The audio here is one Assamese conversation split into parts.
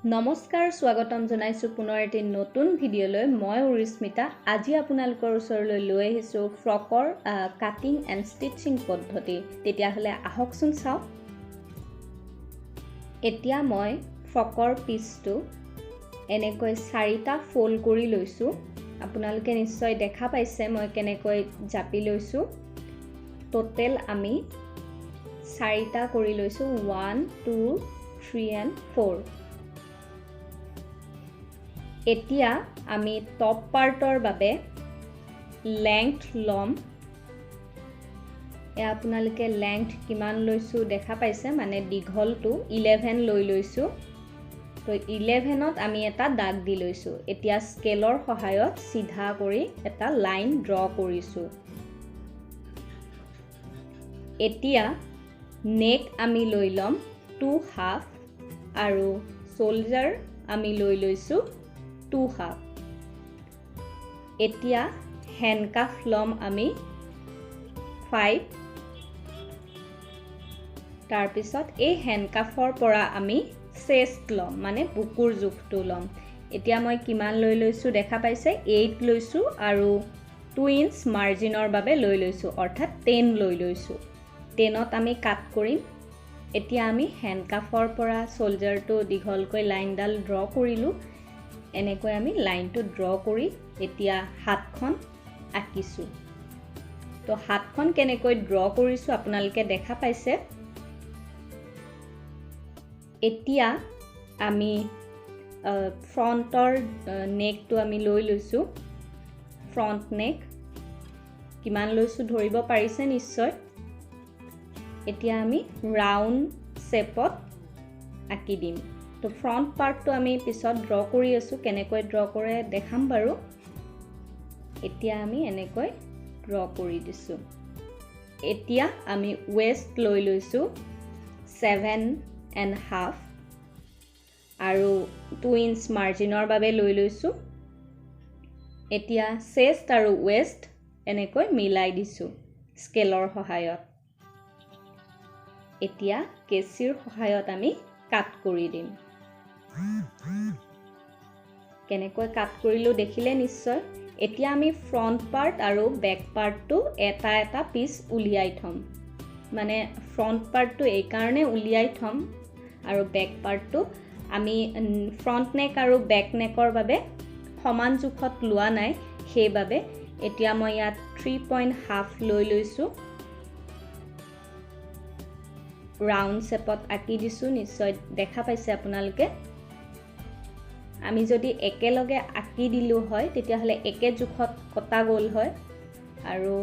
নমস্কাৰ স্বাগতম জনাইছো পুনৰ এটি নতুন ভিডিঅ'লৈ মই উৰিস্মিতা আজি আপোনালোকৰ ওচৰলৈ লৈ আহিছো ফ্ৰকৰ কাটিং এণ্ড ষ্টিচিং পদ্ধতি তেতিয়া হলে আহকচোন চাও এতিয়া মই ফ্ৰকৰ পিচটো এনেকৈ চাৰিটা ফোল্ড কৰি লৈছো আপোনালোকে নিশ্চয় দেখা পাইছে মই কেনেকৈ জাপি লৈছো টোটেল আমি চাৰিটা কৰি লৈছো 1 2 3 and 4 এতিয়া আমি টপ পাৰ্টৰ বাবে লেংথ লম এ আপোনালোকে লেংথ কিমান লৈছো দেখা পাইছে মানে দীঘলটো 11 লৈ লৈছো তো 11ত আমি এটা দাগ দি লৈছো এতিয়া স্কেলৰ সহায়ত সিধা কৰি এটা লাইন ড্ৰ কৰিছো এতিয়া নেক আমি লৈ লম 2/2 আৰু শোল্ডাৰ আমি লৈ লৈছো 2/2 এতিয়া হ্যান্ডকাফ লম আমি 5 তাৰ পিছত এই হ্যান্ডকাফৰ পৰা আমি চেষ্ট লম মানে বুকুৰ জোখটো লম এতিয়া মই কিমান লৈ লৈছো দেখা পাইছে 8 লৈছো আৰু 2 ইঞ্চ মাৰ্জিনৰ বাবে লৈ লৈছো অৰ্থাৎ 10 লৈ লৈছো 10ত আমি কাট কৰিম এতিয়া আমি হ্যান্ডকাফৰ পৰা শোল্ডাৰটো দীঘলকৈ লাইনডাল ড্ৰ কৰিলো এনেকৈ আমি লাইনটো ড্ৰ কৰি এতিয়া হাতখন আঁকিছো তো হাতখন কেনেকৈ ড্ৰ কৰিছো আপোনালোকে দেখা পাইছে এতিয়া আমি ফ্ৰন্টৰ নেকটো আমি লৈ লৈছো ফ্ৰন্ট নেক কিমান লৈছো ধৰিব পাৰিছে নিশ্চয় এতিয়া আমি ৰাউন্ড শেপত আঁকি দিম তো ফ্ৰন্ট পাৰ্টটো আমি পিছত ড্ৰ কৰি আছো কেনেকৈ ড্ৰ কৰে দেখাম বাৰু এতিয়া আমি এনেকৈ ড্ৰ কৰি দিছো এতিয়া আমি ওয়েষ্ট লৈ লৈছো 7.5 আৰু 2 ইঞ্চ মাৰ্জিনৰ বাবে লৈ লৈছো এতিয়া চেষ্ট আৰু ওয়েষ্ট এনেকৈ মিলাই দিছো স্কেলৰ সহায়ত এতিয়া কেচিৰ সহায়ত আমি কাট কৰি দিম কেনেকৈ কাট কৰিলো দেখিলে নিশ্চয় এতিয়া আমি ফ্ৰন্ট পাৰ্ট আৰু বেক পাৰ্টটো এটা এটা পিস উলিয়াই থম মানে ফ্ৰন্ট পাৰ্টটো এই কাৰণে উলিয়াই থম আৰু বেক পাৰ্টটো আমি ফ্ৰন্ট নেক আৰু বেক নেকৰ বাবে সমান জোখত লোৱা নাই সেইবাবে এতিয়া মই ইয়াত 3.5 লৈ লৈছো ৰাউন্ড শেপত আঁকি দিছো নিশ্চয় দেখা পাইছে আপোনালোকে আমি যদি একেলগে আঁকি দিলো হয় তেতিয়া হলে একে জোখত কটা গল হয় আৰু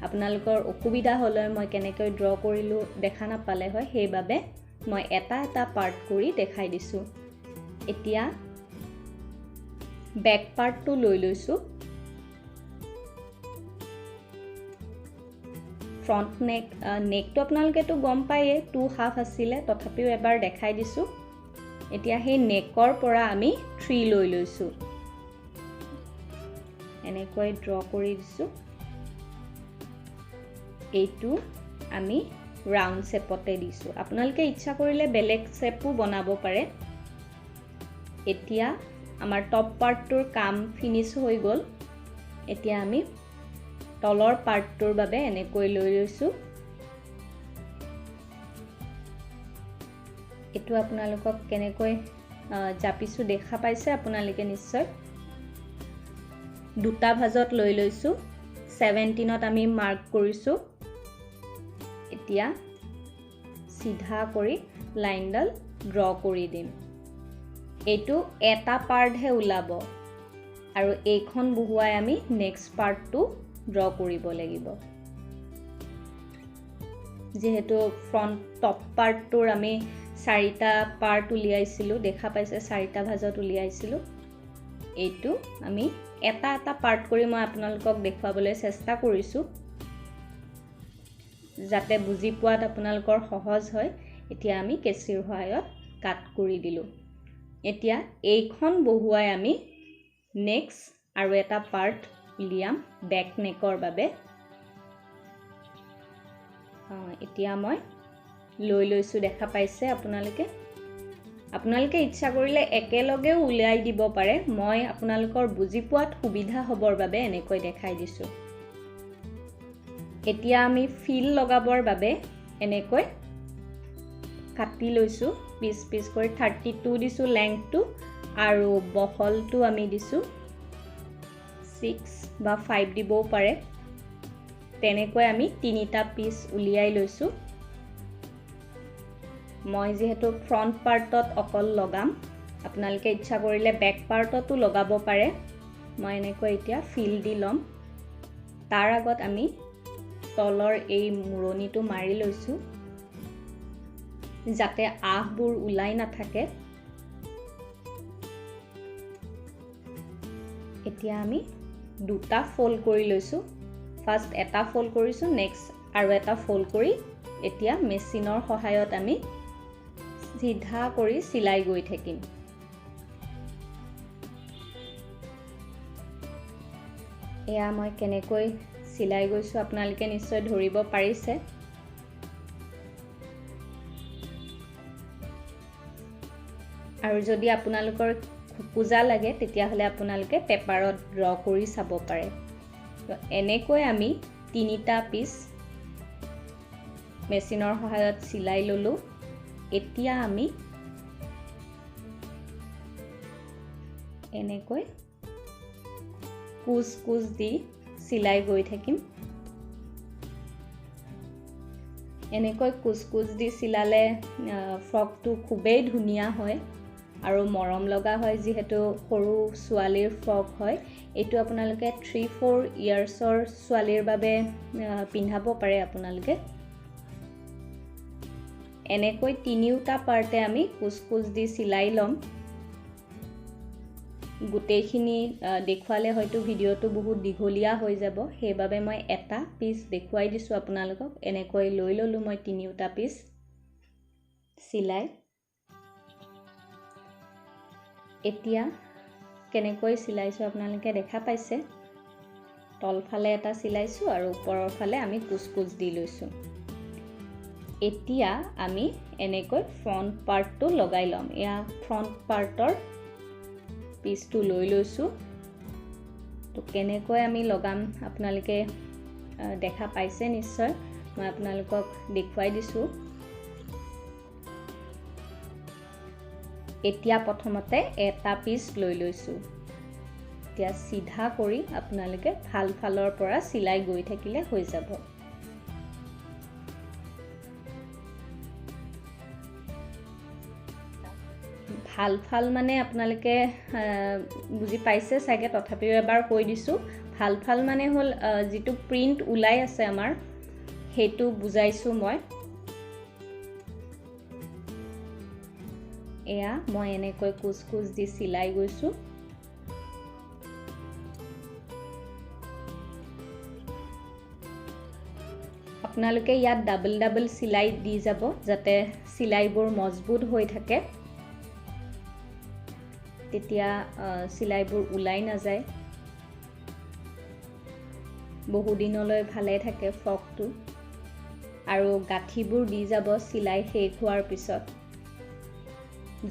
আপোনালোকৰ অসুবিধা হলে মই কেনেকৈ ড্ৰ কৰিলো দেখা নাপালে হয় সেইবাবে মই এটা এটা পাৰ্ট কৰি দেখাই দিছো এতিয়া বেক পাৰ্টটো লৈ লৈছো ফ্ৰন্ট নেকটো আপোনালোকেতো গম পায়ে 2/2 আছিল তথাপিও এবাৰ দেখাই দিছো এতিয়া সেই নেকৰ পৰা আমি 3 লৈ লৈছো এনেকৈ ড্ৰ কৰি দিছো এইটো আমি ৰাউন্ড শেপতে দিছো আপোনালোকে ইচ্ছা কৰিলে বেলেগ শেপো বনাব পাৰে এতিয়া আমাৰ টপ পাৰ্টটোৰ কাম ফিনিশ হৈ গল এতিয়া আমি তলৰ পাৰ্টটোৰ বাবে এনেকৈ লৈ লৈছো এটো আপোনালোকক কেনেকৈ জাপিছো দেখা পাইছে আপোনালোকে নিশ্চয় দুটা ভাজত লৈ লৈছো 17ত আমি মাৰ্ক কৰিছো এতিয়া সিধা কৰি লাইনডাল ড্ৰ কৰি দিম এটো এটা পাৰ্টহে ওলাব আৰু এইখন বহুৱাই আমি নেক্সট পাৰ্টটো ড্ৰ কৰিব লাগিব যেহেতু ফ্ৰন্ট টপ পাৰ্টটোৰ আমি চাৰিটা পাৰ্ট উলিয়াইছিলো দেখা পাইছে চাৰিটা ভাজত উলিয়াইছিলো এইটো আমি এটা এটা পাৰ্ট কৰি মই আপোনালোকক দেখুৱাবলৈ চেষ্টা কৰিছো যাতে বুজি পোৱাত আপোনালোকৰ সহজ হয় এতিয়া আমি কেচিৰ সহায়ত কাট কৰি দিলো এতিয়া এইখন বহুৱাই আমি নেক্সট আৰু এটা পাৰ্ট উলিয়াম বেক নেকৰ বাবে এতিয়া মই লৈ লৈছো দেখা পাইছে আপোনালোকে আপোনালোকে ইচ্ছা কৰিলে একেলগেও উলিয়াই দিব পাৰে মই আপোনালোকৰ বুজি পোৱাত সুবিধা হ'বৰ বাবে এনেকৈ দেখাই দিছোঁ এতিয়া আমি ফিল লগাবৰ বাবে এনেকৈ কাটি লৈছো পিস পিস কৰি 32 দিছো লেংথটো আৰু বহলটো আমি দিছো 6 বা 5 দিবও পাৰে তেনেকৈ আমি তিনিটা পিস উলিয়াই লৈছো মই যেহেতু ফ্ৰন্ট পাৰ্টত অকল লগাম আপোনালোকে ইচ্ছা কৰিলে বেক পাৰ্টতো লগাব পাৰে মই এনেকৈ এতিয়া ফিল দি লম তাৰ আগত আমি তলৰ এই মুৰণিটো মাৰি লৈছো যাতে আহবোৰ উলাই না থাকে এতিয়া আমি দুটা ফোল্ড কৰি লৈছো ফাৰ্স্ট এটা ফোল্ড কৰিছো নেক্সট আৰু এটা ফোল্ড কৰি এতিয়া মেচিনৰ সহায়ত আমি সিধা কৰি সিলাই গৈ থাকিম এয়া মই কেনেকৈ সিলাই গৈছো আপোনালোকে নিশ্চয় ধৰিব পাৰিছে আৰু যদি আপোনালোকৰ খুকুজা লাগে তেতিয়া হলে আপোনালোকে পেপাৰত ড্ৰ কৰি চাব পাৰে তো এনেকৈ আমি তিনিটা পিস মেচিনৰ সহায়ত সিলাই ললো এতিয়া আমি এনেকৈ কুচ কুচ দি সিলাই গৈ থাকিম এনেকৈ কুচ কুচ দি সিলালে ফ্ৰকটো খুবেই ধুনিয়া হয় আৰু মৰম লগা হয় যেহেতু সৰু ছোৱালীৰ ফ্ৰক হয় এটো আপোনালোকে 3-4 ইয়াৰ্ছৰ ছোৱালীৰ বাবে পিন্ধাব পাৰে আপোনালোকে এনেকৈ তিনিটা পাৰ্টে আমি কুচ কুচ দি সিলাই লম গুটেইখিনি দেখুৱালে হয়তো ভিডিওটো বহুত দীঘলীয়া হৈ যাব সেইবাবে মই এটা পিস দেখুৱাই দিছো আপোনালোকক এনেকৈ লৈ ললো মই তিনিটা পিস সিলাই এতিয়া কেনেকৈ সিলাইছো আপোনালোকে দেখা পাইছে তলফালে এটা সিলাইছো আৰু ওপৰৰ ফালে আমি কুচ কুচ দি লৈছো এতিয়া আমি এনেকৈ ফ্ৰন্ট পাৰ্টটো লগাই লম এয়া ফ্ৰন্ট পাৰ্টৰ পিসটো লৈ লৈছো তো কেনেকৈ আমি লগাম আপোনালোকে দেখা পাইছে নিশ্চয় মই আপোনালোকক দেখুৱাই দিছো এতিয়া প্ৰথমতে এটা পিস লৈ লৈছো এতিয়া সিধা কৰি আপোনালোকে ভাল ফালৰ পৰা সিলাই গৈ থাকিলে হৈ যাব ভাল ভাল মানে আপোনালোকে বুজি পাইছে সাগে তথাপিও এবাৰ কৈ দিছো ভাল ভাল মানে হল যেটো প্ৰিন্ট উলাই আছে আমাৰ হেতু বুজাইছো মই এয়া মই এনেকৈ কুচ কুচ দি সিলাই গৈছো আপোনালোকে ইয়াত ডাবল ডাবল সিলাই দি যাব যাতে সিলাইবোৰ মজবুত হৈ থাকে তেতিয়া সিলাইবোৰ উলাই না যায় বহু দিনলৈ ভালে থাকে ফ্ৰকটো আৰু গাঠিবোৰ দি যাব সিলাই শেষ হোৱাৰ পিছত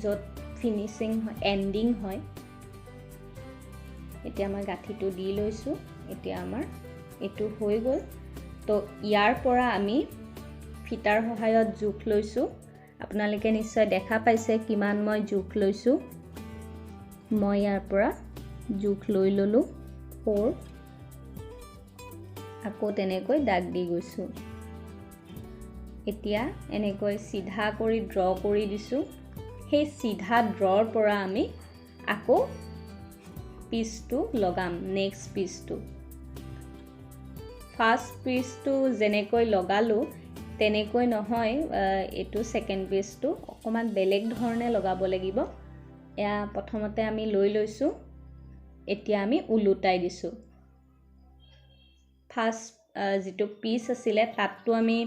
যত ফিনিশিং এন্ডিং হয় এতিয়া মই গাঠিটো দি লৈছো এতিয়া আমাৰ এটো হৈ গল তো ইয়াৰ পৰা আমি ফিটাৰ সহায়ত জোখ লৈছো আপোনালোকে নিশ্চয় দেখা পাইছে কিমান মই জোখ লৈছো মই ইয়াৰ পৰা জোখ লৈ ললো 4 আকৌ তেনেকৈ দাগ দি গৈছো এতিয়া এনেকৈ সিধা কৰি ড্ৰ কৰি দিছো সেই সিধা ড্ৰৰ পৰা আমি আকৌ পিসটো লগাম নেক্সট পিসটো ফাৰ্স্ট পিসটো যেনেকৈ লগালো তেনেকৈ নহয় এটো সেকেন্ড পিসটো অকমান বেলেগ ধৰণে লগাব লাগিব এয়া প্ৰথমতে আমি লৈ লৈছো এতিয়া আমি উলুটাই দিছো ফাৰ্স্ট যেটো পিস আছিল তাতটো আমি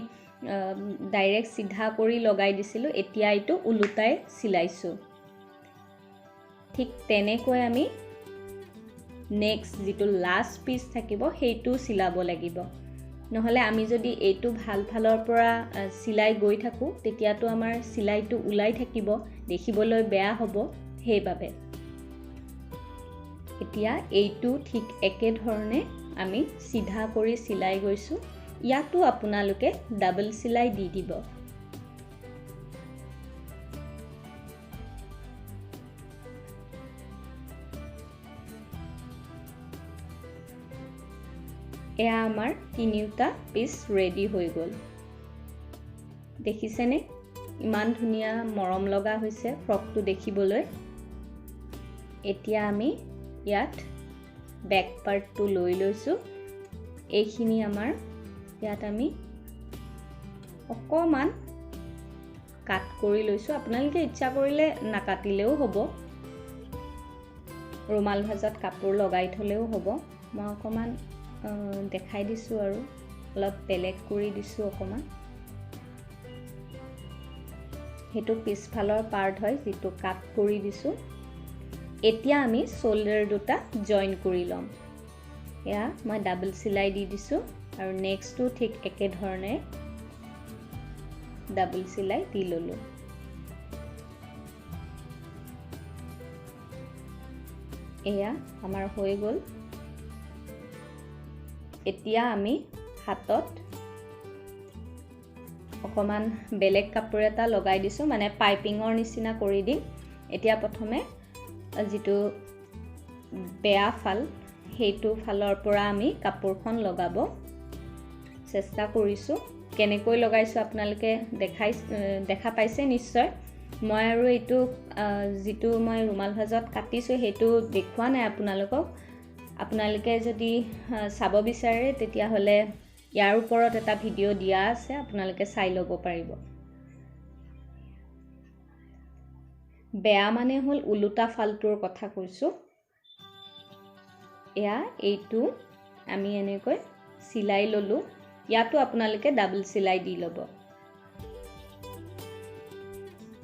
ডাইৰেক্ট সিধা কৰি লগাই দিছিলো এতিয়া এটো উলুটাই সিলাইছো ঠিক তেনেকৈ আমি নেক্সট যেটো লাষ্ট পিস থাকিব হেতু সিলাব লাগিব নহলে আমি যদি এইটো ভাল ফালৰ পৰা সিলাই গৈ থাকো তেতিয়াতো আমাৰ সিলাইটো উলাই থাকিব দেখিবলৈ বেয়া হ'ব সেইবাবে এতিয়া এইটো ঠিক একে ধৰণে আমি সিধা কৰি সিলাই গৈছো ইয়াতো আপোনালোকে ডাবল সিলাই দি দিব এয়া আমাৰ তিনিটা পিস ৰেডি হৈ গল দেখিছেনে ইমান ধুনিয়া মৰম লগা হৈছে ফ্ৰকটো দেখিবলৈ এতিয়া আমি ইয়াত বেক পাৰ্টটো লৈ লৈছো এইখিনি আমাৰ ইয়াত আমি অকমান কাট কৰি লৈছো আপোনালোকে ইচ্ছা কৰিলে নাকাটিলেও হ'ব ৰুমাল ভাজত কাপোৰ লগাই থলেও হ'ব মই অকমান দেখাই দিছো আৰু অলপ বেলেগ কৰি দিছো অকমান হেতু পিছফালৰ পাৰ্ট হয় যেটো কাট কৰি দিছো এতিয়া আমি শোল্ডাৰ দুটা জয়েন কৰি লম এয়া মই ডাবল সিলাই দি দিছো আৰু নেক্সটটো ঠিক একে ধৰণে ডাবল সিলাই দি ললো এয়া আমাৰ হৈ গল এতিয়া আমি হাতত অকমান বেলেগ কাপোৰ এটা লগাই দিছো মানে পাইপিংৰ নিচিনা কৰি দিম এতিয়া প্ৰথমে যেটো বেয়া ফাল হেতু ফালৰ পৰা আমি কাপোৰখন লগাব চেষ্টা কৰিছো কেনেকৈ লগাইছো আপোনালোকে দেখা পাইছে নিশ্চয় মই আৰু এইটো যেটো মই ৰুমাল ভাজত কাটিছো হেতু দেখুৱা নাই আপোনালোকে যদি চাব বিচাৰে তেতিয়া হলে ইয়াৰ ওপৰত এটা ভিডিও দিয়া আছে আপোনালোকে চাই ল'ব পাৰিব বেয়া মানে হল উলুটা ফালটোৰ কথা কৈছো এয়া এইটো আমি এনেকৈ সিলাই ললো ইয়াতো আপোনালোকে ডাবল সিলাই দি ল'ব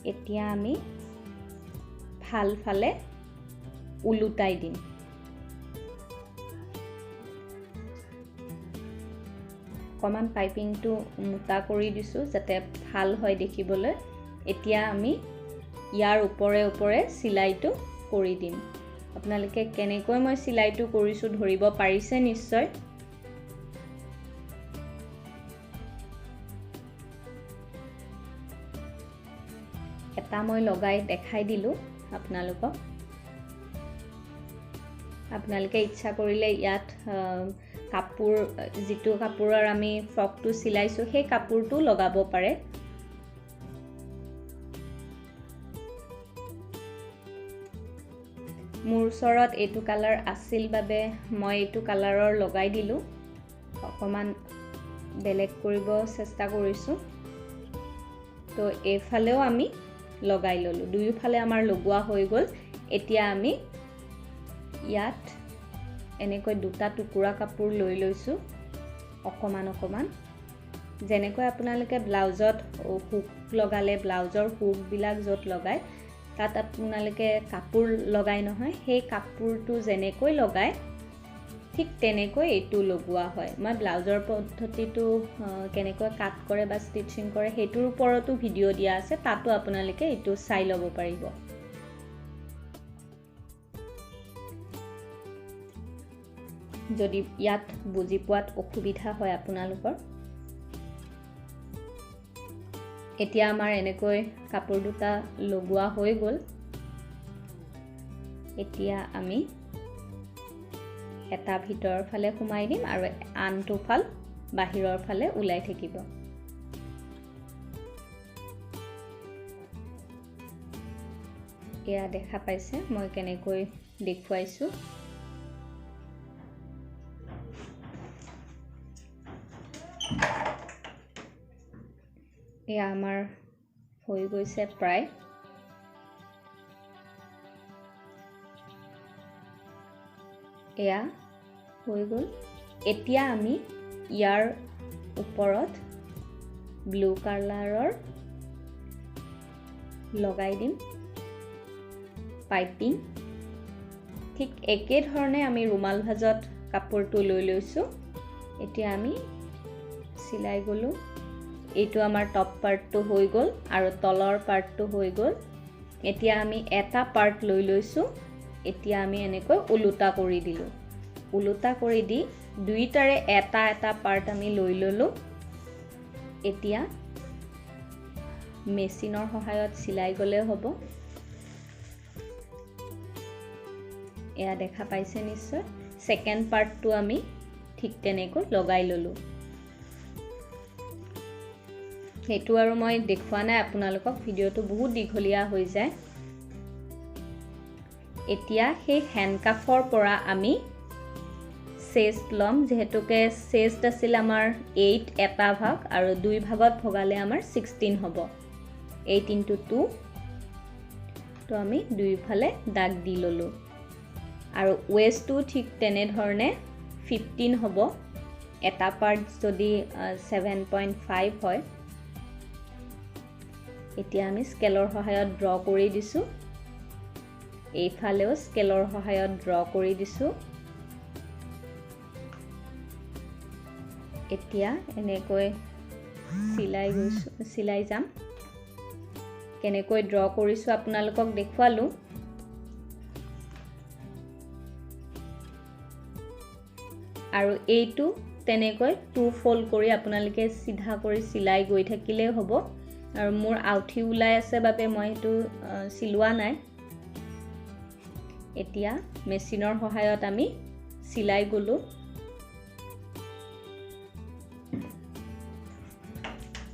এতিয়া আমি ভাল ফালে উলুটাই দিম কমান পাইপিংটো মুটা কৰি দিছো যাতে ভাল হয় দেখিবলৈ এতিয়া আমি ইয়াৰ ওপৰে সিলাইটো কৰি দিম আপোনালোকে কেনেকৈ মই সিলাইটো কৰিছো ধৰিব পাৰিছে নিশ্চয় এটা মই লগাই দেখাই দিলো আপোনালোকে ইচ্ছা কৰিলে ইয়াত কাপোৰ যেটো কাপোৰৰ আমি ফ্ৰকটো সিলাইছো সেই কাপোৰটো লগাব পাৰে মোৰ ওচৰত এইটো কালাৰ আছিল বাবে মই এইটো কালাৰৰ লগাই দিলো অকমান বেলেগ কৰিব চেষ্টা কৰিছো তো এফালেও আমি লগাই ললো দুইফালে আমাৰ লগোৱা হৈ গল এতিয়া আমি ইয়াত এনেকৈ দুটা টুকুৰা কাপোৰ লৈ লৈছো অকমান যেনেকৈ আপোনালোকে ব্লাউজত হুক লগালে ব্লাউজৰ হুক বিলাক যত লগাই তাত আপোনালোকে কাপোৰ লগাই নহয় সেই কাপোৰটো যেনেকৈ লগাই ঠিক তেনেকৈ এইটো লগোৱা হয় মই ব্লাউজৰ পদ্ধতিটো কেনেকৈ কাট কৰে বা ষ্টিচিং কৰে হেতুৰ ওপৰতো ভিডিও দিয়া আছে তাতো আপোনালোকে এইটো চাই ল'ব পাৰিব যদি ইয়াত বুজি পোৱাত অসুবিধা হয় আপোনালোকৰ এতিয়া আমাৰ এনেকৈ কাপোৰ দুটা লগোৱা হৈ গল এতিয়া আমি এটা ভিতৰৰ ফালে সোমাই দিম আৰু আনটো ফাল বাহিৰৰ ফালে উলাই থাকিব এয়া দেখা পাইছে মই কেনেকৈ দেখুৱাইছো এয়া আমাৰ হৈ গৈছে প্ৰায় এয়া হৈ গল এতিয়া আমি ইয়াৰ ওপৰত ব্লু কালাৰৰ লগাই দিম পাইপিং ঠিক একে ধৰণে আমি ৰুমাল ভাজত কাপোৰটো লৈ লৈছো এতিয়া আমি চিলাই গলো এইটো আমাৰ টপ পাৰ্টটো হৈ গল আৰু তলৰ পাৰ্টটো হৈ গল এতিয়া আমি এটা পাৰ্ট লৈ লৈছো এতিয়া আমি এনেকৈ উলুটা কৰি দিলো উলুটা কৰি দি দুইটাৰে এটা এটা পাৰ্ট আমি লৈ ললো এতিয়া মেচিনৰ সহায়ত চিলাই গলে হ'ব এয়া দেখা পাইছে নিশ্চয় সেকেন্ড পাৰ্টটো আমি ঠিক তেনেকৈ লগাই ললো হেতু আৰু মই দেখুৱা নাই আপোনালোকক ভিডিওটো বহুত দীঘলীয়া হৈ যায় এতিয়া সেই হ্যান্ডকাফৰ পৰা আমি চেষ্ট লম যেহেতুকে চেষ্ট আছিল আমাৰ 8 এটা ভাগ আৰু দুই ভাগত ভগালে আমাৰ 16 হ'ব 8 into 2 তো আমি দুইফালে দাগ দি ললো আৰু ওয়েষ্টটো ঠিক তেনে ধৰণে 15 হ'ব এটা পাৰ্ট যদি 7.5 হয় এতিয়া আমি স্কেলৰ সহায়ত ড্ৰ কৰি দিছো এইফালেও স্কেলৰ সহায়ত ড্ৰ কৰি দিছো এতিয়া এনেকৈ সিলাই যাম কেনেকৈ ড্ৰ কৰিছো আপোনালোকক দেখুৱালো আৰু এইটো তেনেকৈ টু ফোল্ড কৰি আপোনালোকে সিধা কৰি সিলাই গৈ থাকিলে হ'ব আৰু মোৰ আউঠি উলাই আছে বাবে মই এটো সিলোৱা নাই এতিয়া মেচিনৰ সহায়ত আমি সিলাই গলো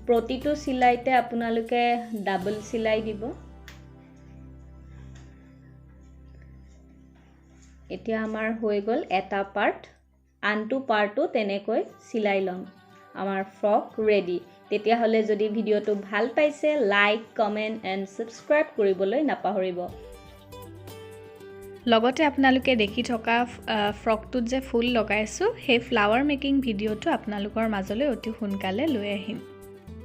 প্ৰতিটো সিলাইতে আপোনালোকে ডাবল সিলাই দিব এতিয়া আমাৰ হৈ গল এটা পাৰ্ট আনটো পাৰ্টটো তেনেকৈ সিলাই লম আমাৰ ফ্ৰক ৰেডি তেতিয়া হলে যদি ভিডিওটো ভাল পাইছে লাইক কমেন্ট এন্ড সাবস্ক্ৰাইব কৰিবলৈ নাপাহৰিব লগতে আপোনালোকে দেখি থকা ফ্ৰকটোত যে ফুল লগাইছো সেই ফ্লাৱাৰ মেকিং ভিডিওটো আপোনালোকৰ মাজলৈ অতি সোনকালে লৈ আহিম